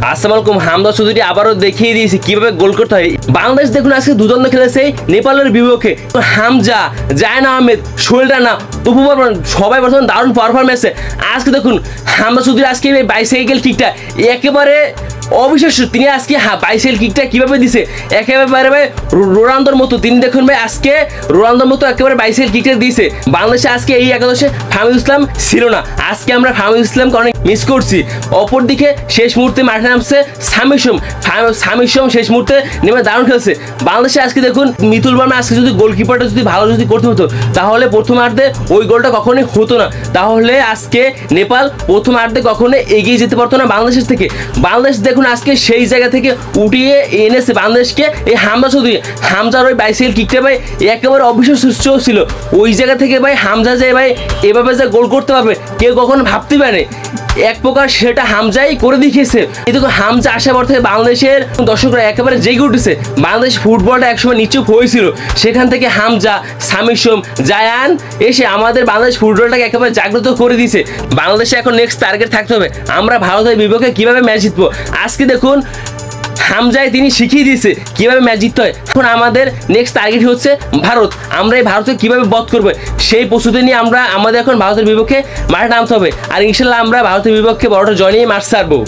আসসালামু আলাইকুম। হামজা চৌধুরী আবারও দেখিয়ে দিয়েছে কিভাবে গোল করতে হয়। বাংলাদেশ দেখুন আজকে দুর্দান্ত খেলেছে নেপালের বিপক্ষে। হামজা, জায়ন আহমেদ, সোহেল রানা, তপু বর্মন সবাই বর্তমান দারুণ পারফরমেন্সে। আজকে দেখুন হামজা চৌধুরী আজকে এই বাইসাইকেল কিকটা একেবারে অবিশ্বাস্য। তিনি আজকে বাইসাইকেল কিকটা কিভাবে দিছে একেবারে ভাই রোনালদোর মতো। তিনি দেখুন ভাই আজকে রোনালদোর মতো একেবারে বাইসাইকেল কিকটা দিয়েছে। বাংলাদেশে আজকে এই একাদশে ফাহমিদুল ইসলাম ছিল না। আজকে আমরা ফাহমিদুল ইসলামকে অনেক মিস করছি। অপরদিকে শেষ মুহূর্তে মাঠে নামছে সামির সোম শেষ মুহূর্তে নেমে দারুণ খেলছে। বাংলাদেশে আজকে দেখুন মিতুল বর্মা আজকে যদি গোলকিপারটা যদি ভালো যদি করতে হতো তাহলে প্রথমার্ধে ওই গোলটা কখনোই হতো না। তাহলে আজকে নেপাল প্রথমার্ধে কখনোই এগিয়ে যেতে পারতো না বাংলাদেশের থেকে। বাংলাদেশ দেখুন আজকে সেই জায়গা থেকে উঠিয়ে এনেছে বাংলাদেশকে এই হামজা চৌধুরী। হামজার ওই বাইসাইকেল কিকটা ভাই একেবারে অবিশ্বাস্য ছিল। ওই জায়গা থেকে ভাই হামজা যে ভাই এভাবে যে গোল করতে পারবে কেউ কখনো ভাবতে পারে। এক প্রকার সেটা হামজাই করে দেখিয়েছে। কিন্তু হামজা আসার পর থেকে বাংলাদেশের দর্শকরা একেবারে জেগে উঠেছে। বাংলাদেশ ফুটবলটা একসময় নিচুপ হয়েছিল, সেখান থেকে হামজা, সামির সোম, জায়ান এসে আমাদের বাংলাদেশ ফুটবলটাকে একেবারে জাগ্রত করে দিয়েছে। বাংলাদেশে এখন নেক্সট টার্গেট থাকতে হবে আমরা ভারতের বিপক্ষে কীভাবে ম্যাচ জিতবো। আজকে দেখুন হামজায় তিনি শিখিয়ে দিয়েছে কীভাবে ম্যাচ জিততে হয়। এখন আমাদের নেক্সট টার্গেট হচ্ছে ভারত। আমরা এই ভারতকে কীভাবে বধ করবো সেই প্রস্তুতি নিয়ে আমাদের এখন ভারতের বিপক্ষে মাঠে নামতে হবে। আর ইনশাল্লাহ আমরা ভারতের বিপক্ষে বড়টা জয় নিয়ে মাঠ ছাড়বো।